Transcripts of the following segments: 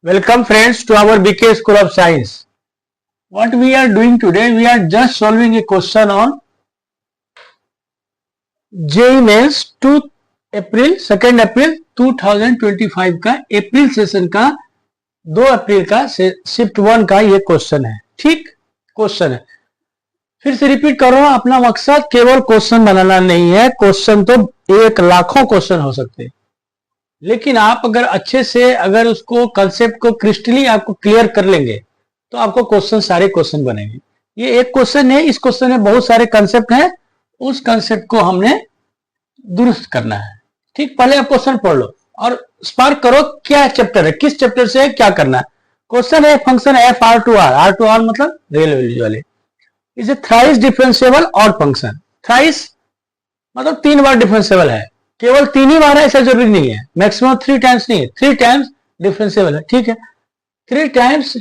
Welcome friends to our BK School of Science. What we are doing today, we are just solving a question on JEE Mains 2 अप्रैल 2025 का अप्रैल session का 2 अप्रैल का shift 1 का ये question है। ठीक question है, फिर से रिपीट कर रहा हूं, अपना मकसद केवल क्वेश्चन बनाना नहीं है। क्वेश्चन तो 1 लाखों क्वेश्चन हो सकते हैं, लेकिन आप अगर अच्छे से अगर उसको कंसेप्ट को क्रिस्टली आपको क्लियर कर लेंगे तो आपको क्वेश्चन सारे क्वेश्चन बनेंगे। ये एक क्वेश्चन है, इस क्वेश्चन में बहुत सारे कंसेप्ट हैं, उस कंसेप्ट को हमने दुरुस्त करना है। ठीक, पहले आप क्वेश्चन पढ़ लो और स्पार्क करो क्या चैप्टर है, किस चैप्टर से है, क्या करना है। क्वेश्चन है function F R to R मतलब रियल वैल्यूज वाले is a thrice differentiable odd function. Thrice मतलब 3 बार डिफरेंशिएबल है, केवल 3 ही बार है ऐसा जरूरी नहीं है, मैक्सिमम 3 टाइम्स नहीं है, 3 टाइम्स डिफरेंशिएबल है। ठीक है, 3 times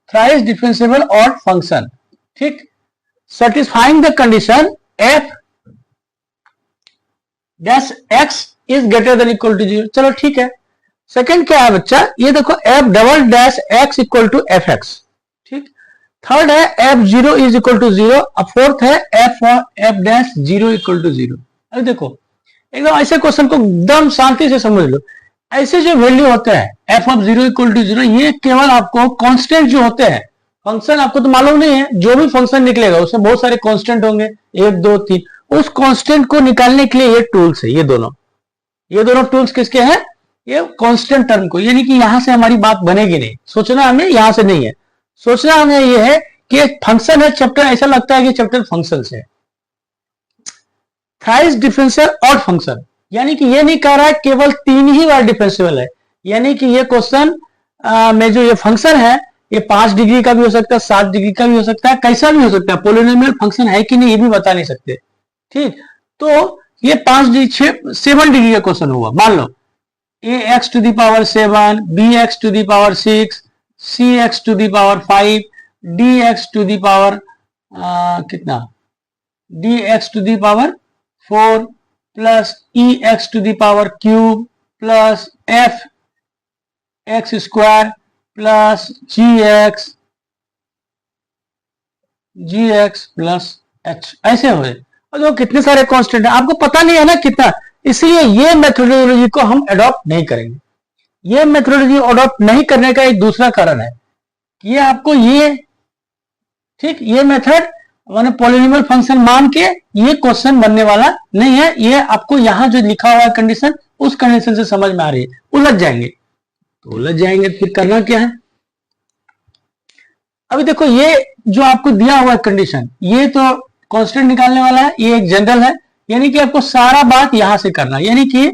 thrice differentiable odd function. ठीक, satisfying the condition F dash X is greater than equal to 0। चलो ठीक है, सेकंड क्या है बच्चा, ये देखो F double dash X equal to F X. ठीक, थर्ड है एफ 0 इज इक्वल टू 0। अब फोर्थ है एफ डैश 0 इक्वल टू 0। अब देखो एकदम ऐसे क्वेश्चन को एकदम शांति से समझ लो। ऐसे जो वैल्यू होते हैं एफ ऑफ 0 इक्वल टू 0, ये केवल आपको कांस्टेंट जो होते हैं, फंक्शन आपको तो मालूम नहीं है, जो भी फंक्शन निकलेगा उसमें बहुत सारे कांस्टेंट होंगे, 1 2 3, उस कांस्टेंट को निकालने के लिए ये टूल्स है। ये दोनों टूल्स किसके हैं, ये कांस्टेंट टर्म को, यानी कि यहां से हमारी बात बनेगी नहीं। सोचना हमें यहां से नहीं है, सोचना हमें ये है कि फंक्शन है चैप्टर, ऐसा लगता है कि चैप्टर फंक्शन से। थ्राइस डिफरेंशियल ऑड फंक्शन, यानी कि ये नहीं कह रहा है केवल 3 ही बार डिफरेंशिएबल है, यानी कि ये क्वेश्चन में जो ये फंक्शन है ये 5 डिग्री का भी हो सकता है, 7 डिग्री का भी हो सकता है, कैसा भी हो सकता है, पोलिनोमियल फंक्शन है कि नहीं ये भी बता नहीं सकते। ठीक, तो ये 7 डिग्री का क्वेश्चन हुआ। मान लो A X to the power 7, B X to the power 6, C X to the power 5, D X to the power कितना, D X to the power 4 plus E X to the power cube plus F X square plus G X plus H, ऐसे हुए। और जो कितने सारे constant है आपको पता नहीं है ना कितना, इसलिए ये मेथोडोलॉजी को हम अडॉप्ट नहीं करेंगे। ये मेथोडोलॉजी अडॉप्ट नहीं करने का एक दूसरा कारण है कि ये आपको ये, ठीक, ये मेथड मैंने पॉलिनोमियल फंक्शन मान के ये क्वेश्चन बनने वाला नहीं है। ये आपको यहां जो लिखा हुआ है कंडीशन, उस कंडीशन से समझ में आ रही है, उलझ जाएंगे तो उलझ जाएंगे, फिर करना क्या है। अभी देखो ये जो आपको दिया हुआ है कंडीशन, ये तो कांस्टेंट निकालने वाला है, ये एक जनरल है, यानी कि आपको सारा बात यहां से करना है, यानी कि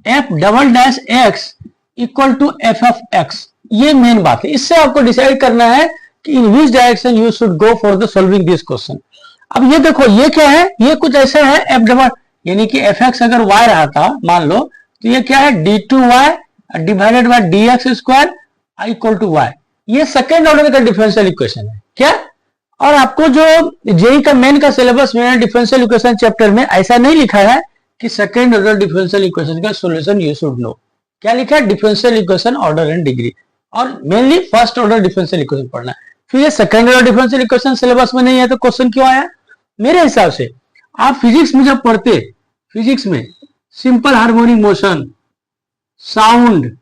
F double dash X equal to F of X, ये मेन बात है। इससे आपको डिसाइड करना है कि in which direction you should go for the solving this question. अब ये देखो ये क्या है, ये कुछ ऐसा है एफ डबल, यानी कि एफ एक्स अगर वाई रहा था मान लो, तो ये क्या है D two Y divided by D X square equal to Y. ये सेकेंड ऑर्डर का डिफरेंशियल इक्वेशन है क्या। और आपको जो जेई का मेन का सिलेबस में डिफरेंशियल इक्वेशन चैप्टर में ऐसा नहीं लिखा है कि सेकेंड ऑर्डर डिफरेंशियल इक्वेशन का सॉल्यूशन यू शुड नो। क्या लिखा है, differential equation order and degree, और mainly first order differential equation पढ़ना है। फिर ये second order differential equation syllabus में नहीं है तो क्वेश्चन क्यों आया। मेरे हिसाब से आप फिजिक्स में जब पढ़ते, फिजिक्स में simple harmonic motion, sound,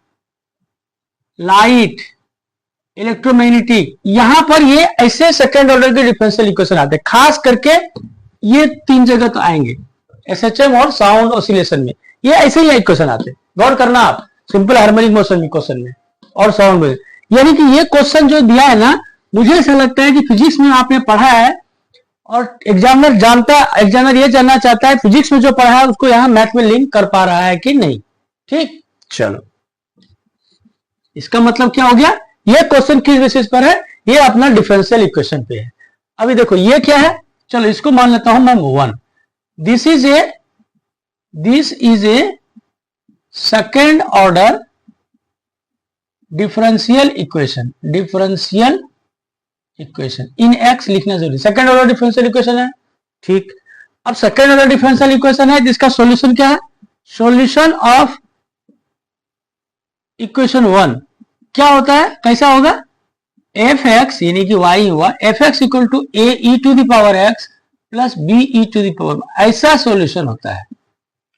light, electromagnetic, यहां पर ये ऐसे सेकेंड ऑर्डर के डिफरेंशियल इक्वेशन आते हैं, खास करके ये 3 जगह तो आएंगे, एसएचएम और साउंड ऑसिलेशन में, ये ऐसे ही इक्वेशन आते हैं। गौर करना आप सिंपल हार्मोनिक मोशन क्वेश्चन में और साउंड में, यानी कि ये क्वेश्चन जो दिया है ना, मुझे ऐसा लगता है कि फिजिक्स में आपने पढ़ा है और एग्जामिनर ये जानना चाहता है फिजिक्स में जो पढ़ा है उसको यहां मैथ में लिंक कर पा रहा है कि नहीं। ठीक, चलो इसका मतलब क्या हो गया, ये क्वेश्चन किस बेसिस पर है, ये अपना डिफरेंशियल इक्वेशन पे है। अभी देखो ये क्या है, चलो इसको मान लेता हूं मैं 1, this is a second order differential equation in x लिखना जरूरी, सेकेंड ऑर्डर डिफरेंशियल इक्वेशन है। ठीक, अब सेकेंड ऑर्डर डिफरेंशियल इक्वेशन है जिसका सॉल्यूशन क्या है, सॉल्यूशन ऑफ इक्वेशन 1 क्या होता है, कैसा होगा, एफ एक्स यानी कि वाई हुआ F X equal to A E to the power X plus B E to the power, ऐसा सॉल्यूशन होता है।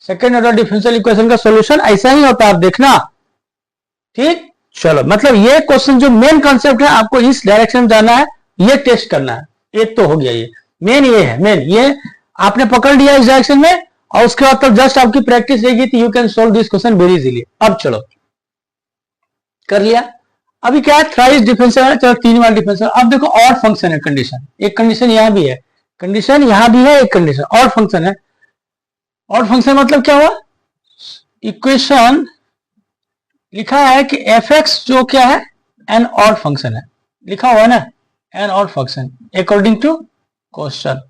सेकेंड ऑर्डर डिफरेंशियल इक्वेशन का सॉल्यूशन ऐसा ही होता है, आप देखना। ठीक, चलो, मतलब ये क्वेश्चन जो मेन कॉन्सेप्ट है आपको इस डायरेक्शन में जाना है, ये टेस्ट करना है। एक तो हो गया, ये मेन, ये है मेन, ये आपने पकड़ लिया इस डायरेक्शन में, और उसके बाद तब जस्ट आपकी प्रैक्टिस रहेगी तो you can solve this question very easily. अब चलो, कर लिया। अभी क्या है, थ्राइस डिफरेंशियल है, चलो 3 बार डिफरेंशियल। अब देखो और फंक्शन है, कंडीशन, एक कंडीशन यहां भी है, कंडीशन यहां भी है, एक कंडीशन और फंक्शन है। और फंक्शन मतलब क्या हुआ, इक्वेशन लिखा है कि एफ एक्स जो क्या है, एन ऑड फंक्शन है, लिखा हुआ है ना, an odd function according to question.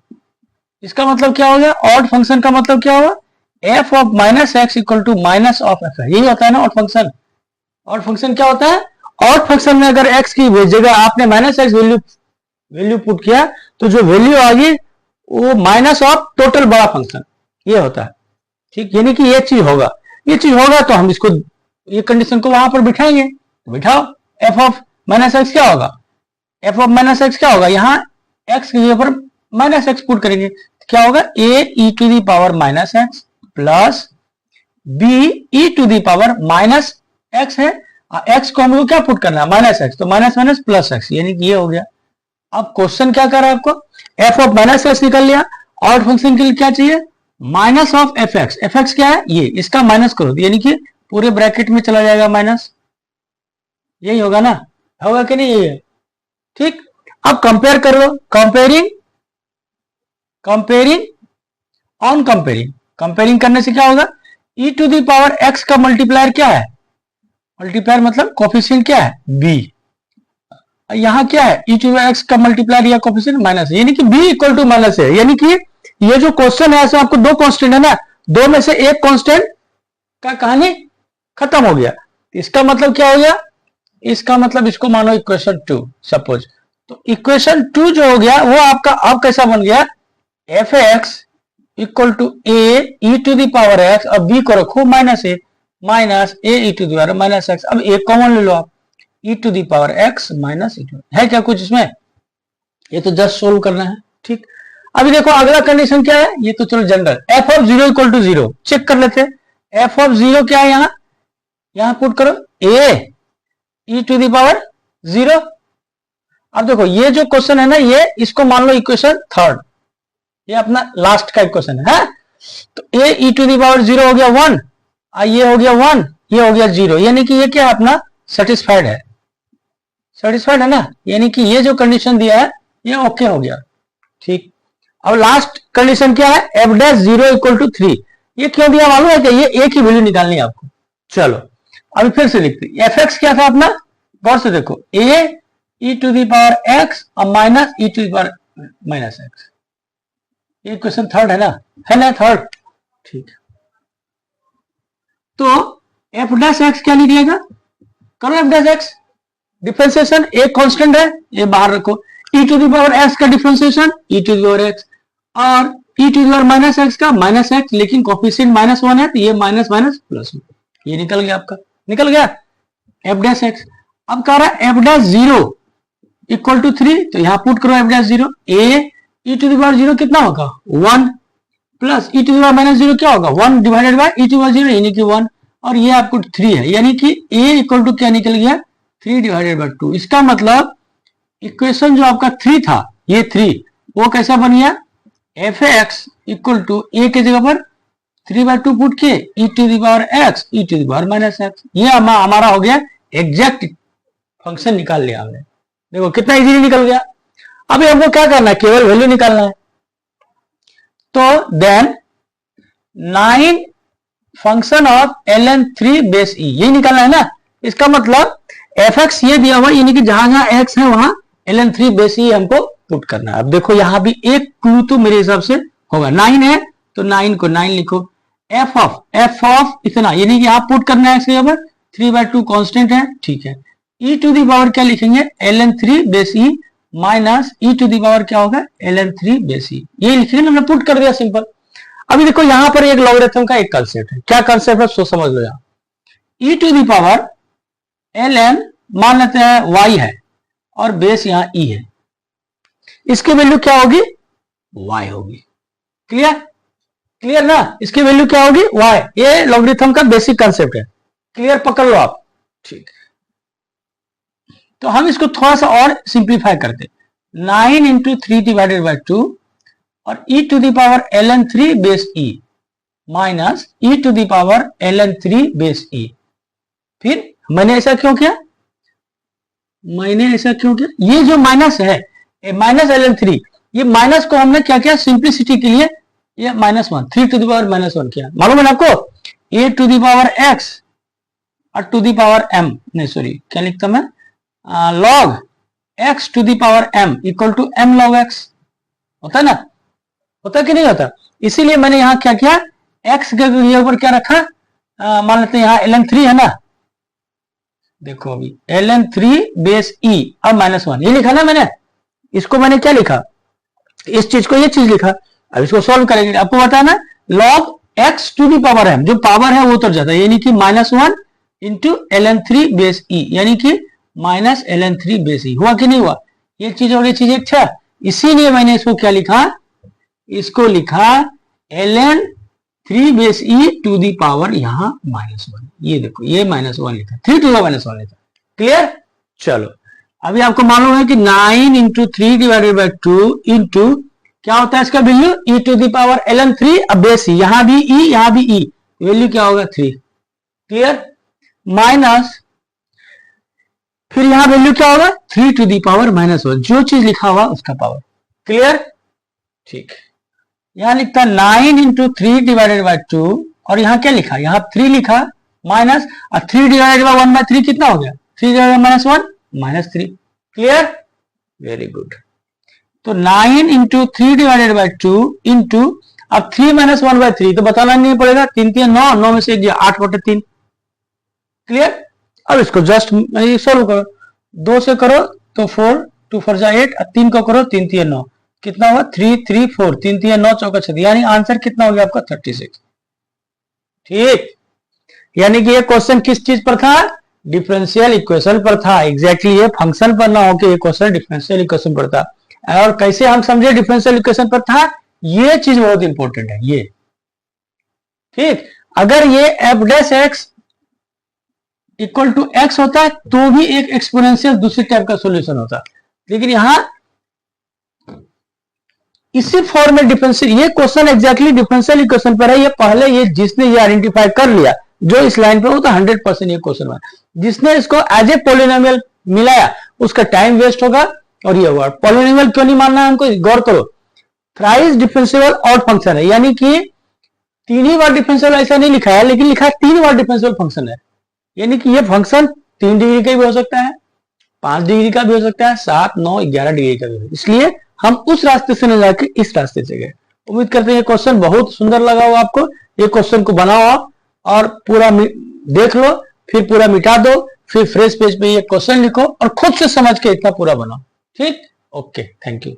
इसका मतलब क्या हो गया, ऑड फंक्शन का मतलब क्या हुआ, F of minus X equal to minus of F, यही होता है ना ऑड फंक्शन। ऑड फंक्शन क्या होता है, ऑड फंक्शन में अगर एक्स की जगह आपने माइनस एक्स वैल्यू पुट किया तो जो वैल्यू आ गई वो माइनस ऑफ टोटल बड़ा फंक्शन, ये होता है। ठीक, यानी कि ये चीज होगा, ये चीज होगा तो हम इसको, ये कंडीशन को वहां पर बिठाएंगे, तो बिठाओ, एफ ऑफ माइनस एक्स क्या होगा, एफ ऑफ माइनस एक्स क्या होगा, यहाँ एक्स की जगह पर माइनस एक्स पुट करेंगे, क्या होगा, A E to the power minus X plus B E to the power minus X है, एक्स को हमको क्या पुट करना है, माइनस एक्स, तो माइनस माइनस प्लस एक्स, यानी कि ये हो गया। अब क्वेश्चन क्या कर रहा है आपको, एफ ऑफ माइनस एक्स निकल लिया, ऑड फंक्शन के लिए क्या चाहिए, minus of F x. F x क्या है, ये, इसका माइनस करो, यानी कि पूरे ब्रैकेट में चला जाएगा माइनस, यही होगा ना, होगा कि नहीं, यही है। ठीक, अब कंपेयर कर लो, कंपेयरिंग ऑन कंपेयरिंग करने से क्या होगा, ई टू दी पावर एक्स का मल्टीप्लायर क्या है, मल्टीप्लायर मतलब कोफिशिएंट क्या है, बी, यहां क्या है, ई टू एक्स का मल्टीप्लायर या कोफिशिएंट माइनस है, यानी कि बी इक्वल टू माइनस है। यानी कि ये जो क्वेश्चन है इसमें आपको 2 कांस्टेंट है ना, 2 में से एक कांस्टेंट का कहानी खत्म हो गया। इसका मतलब क्या हो गया, इसका मतलब इसको मानो इक्वेशन 2 सपोज, तो इक्वेशन 2 जो हो गया वो आपका अब कैसा बन गया, F X equal to A E to the power X, अब बी को रखो minus A E to the power minus X, अब एक कॉमन ले लो आप, E to the power X minus E to, है क्या कुछ इसमें, ये तो जस्ट सोल्व करना है। ठीक, अभी देखो अगला कंडीशन क्या है, ये तो चलो general, F of 0 equal to 0 check कर लेते हैं, एफ ऑफ 0 क्या है, यहां पुट करो ए ई टू दी पावर 0। अब देखो ये जो क्वेश्चन है ना, ये इसको मान लो इक्वेशन 3, ये अपना लास्ट का इक्वेशन है, तो ए ई टू दी पावर 0 हो गया 1, ये हो गया 1, ये हो गया 0, यानी कि ये क्या अपना सेटिस्फाइड है, सेटिस्फाइड है ना, यानी कि ये जो कंडीशन दिया है ये ओके हो गया। ठीक, अब लास्ट कंडीशन क्या है, एफ डैश 0 इक्वल टू 3, ये क्यों दिया मालूम है कि ये एक ही वैल्यू निकालनी है आपको। चलो अभी फिर से लिखते, एफ एक्स क्या था अपना, गौर से देखो, A E to the power X और minus E to the power minus X, ये क्वेश्चन 3 है ना 3। ठीक, तो एफ डैश एक्स क्या निकलेगा, करो एफ डैश एक्स डिफरेंशिएशन, एक कांस्टेंट है ये बाहर रखो, E to the power X का differentiation E to the power X, और E to the power minus X का माइनस एक्स, लेकिन कोफिशिएंट -1 है तो ये माइनस माइनस प्लस, ये निकल गया आपका, निकल गया एफ डैश एक्स। अब कह रहा है एफ डैश 0 इक्वल टू 3, तो यहां पुट करो F dash 0, A E to the power 0 कितना होगा 1 plus E to the power minus 0 क्या होगा 1 divided by E to power 0 यानी कि 1, और ये आपको 3 है, यानी कि ए इक्वल टू क्या निकल गया 3 डिवाइडेड बाय 2। इसका मतलब इक्वेशन जो आपका 3 था, ये 3 वो कैसा बन गया, F X equal to A के जगह पर 3/2 पुट के E to the power X E to the power minus X, ये हमारा हो गया एग्जैक्ट फंक्शन निकाल लिया हमने। देखो कितना इजीली निकल गया। अभी हमको क्या करना है, केवल वैल्यू निकालना है। तो then 9 function of ln3 base E, यही निकालना है ना। इसका मतलब एफ एक्स ये दिया हुआ, यानी कि जहां जहां एक्स है वहां ln3 बेस ई हमको पुट करना है। अब देखो यहां भी एक क्लू तो मेरे हिसाब से होगा, 9 है तो 9 को 9 लिखो, एफ ऑफ इतना, यानी कि आप पुट करना है इसके ऊपर 3/2 कांस्टेंट है, ठीक है। ई टू दी पावर क्या लिखेंगे ln3 base E minus E to the power क्या होगा ln3 बेस ई, ये लिखेंगे ना, हमने पुट कर दिया सिंपल। अभी देखो यहां पर एक लॉगरिथम का एक कंसेप्ट है, क्या कंसेप्ट है सो समझ लो। यहां ई टू दी पावर ln मान लेते हैं y है और बेस यहाँ e है, इसकी वैल्यू क्या होगी, y होगी। क्लियर, क्लियर ना, इसकी वैल्यू क्या होगी, y। ये लॉगरिथम का बेसिक कंसेप्ट है, क्लियर, पकड़ लो आप। ठीक, तो हम इसको थोड़ा सा और सिंप्लीफाई करते, 9 इंटू 3 डिवाइडेड बाई 2 और e to the power ln3 base e minus e to the power ln3 base e। फिर मैंने ऐसा क्यों किया, ये जो माइनस है, माइनस ln3, ये माइनस को हमने क्या किया, सिंप्लिसिटी के लिए ये -1, 3 टू द पावर -1 किया। मालूम है ना आपको, a to the power x और टू द पावर m, नहीं सॉरी क्या लिखता मैं, log x to the power m equal to m log x, होता है ना, होता कि नहीं होता। इसीलिए मैंने यहाँ क्या किया, x के ऊपर क्या रखा, मान लेते हैं यहाँ ln3 है ना, देखो अभी ln3 बेस e और -1, ये लिखा ना मैंने, इसको मैंने क्या लिखा, इस चीज को ये चीज लिखा। अब इसको सॉल्व करेंगे, आपको बताना log x to the power m, जो पावर है वो उतर जाता है, यानी कि -1 इंटू ln3 बेस e, यानी कि -ln3 बेस e। हुआ कि नहीं हुआ, ये चीज और ये चीज एक था, इसीलिए मैंने इसको क्या लिखा, इसको लिखा ln3 base e to the power यहाँ -1। ये देखो ये -1 लिखा, 3 टू द -1 लिखा। क्लियर, चलो अभी आपको मालूम है कि 9 इंटू 3 डिवाइडेड बाई 2 इंटू क्या होता है इसका value, e to the power ln3 अब बेस e, यहां भी e यहां भी e, वैल्यू क्या होगा 3। क्लियर, माइनस फिर यहां वैल्यू क्या होगा 3 टू द पावर -1, जो चीज लिखा हुआ उसका पावर। क्लियर, ठीक, यहां लिखता 9 इंटू 3 डिवाइडेड बाई 2 और यहां क्या लिखा, यहां 3 लिखा माइनस, और 3 डिवाइडेड बाई 1/3 कितना हो गया, 3 divided by -1 -3। Clear, very good. तो 9 इंटू 3 डिवाइडेड बाई 2 इंटू अब 3 - 1/3 तो बताना नहीं पड़ेगा, 3 3 9, 9 में से 1 गया 8/3। क्लियर, अब इसको जस्ट सोल्व करो, 2 से करो तो 4, 2 4 जा 8, 3 को करो 3 3 9, कितना हुआ 3 3 4, 3 3 9 चौका 6, यानी आंसर कितना हो गया आपका 36। ठीक, यानी कि ये क्वेश्चन किस चीज पर था, डिफरेंशियल इक्वेशन पर था। एग्जैक्टली ये फंक्शन पर ना होकर ये क्वेश्चन डिफरेंशियल इक्वेशन पर था। और कैसे हम समझे डिफरेंशियल इक्वेशन पर था, ये चीज बहुत इंपॉर्टेंट है ये। ठीक, अगर ये f dash x equal to x होता है तो भी एक एक्सपोनेंशियल दूसरी टाइप का सॉल्यूशन होता, लेकिन यहां इसी फॉर्म में डिफरेंशियल, ये क्वेश्चन एग्जैक्टली डिफरेंशियल इक्वेशन पर है। ये पहले ये जिसने ये आइडेंटिफाई कर लिया जो इस लाइन पे, वो तो 100% ये क्वेश्चन है। जिसने इसको एज ए पॉलिनोमियल मिलाया उसका टाइम वेस्ट होगा। और ये वर्ड पॉलिनोमियल क्यों नहीं मानना है हमको, गौर करो, थ्राइस डिफरेंशिएबल ऑड फंक्शन है, यानी कि 3 ही बार डिफरेंशियल ऐसा नहीं लिखा है, लेकिन लिखा है 3 बार डिफरेंशियल फंक्शन है। यानी कि ये फंक्शन 3 डिग्री का भी हो सकता है, 5 डिग्री का भी हो सकता है, 7 9 11 डिग्री का भी हो सकता है। इसलिए हम उस रास्ते से न जाके इस रास्ते से गए। उम्मीद करते हैं ये क्वेश्चन बहुत सुंदर लगा हो आपको। ये क्वेश्चन को बनाओ आप और पूरा देख लो, फिर पूरा मिटा दो, फिर फ्रेश पेज पे ये क्वेश्चन लिखो और खुद से समझ के इतना पूरा बनाओ। ठीक, ओके, थैंक यू।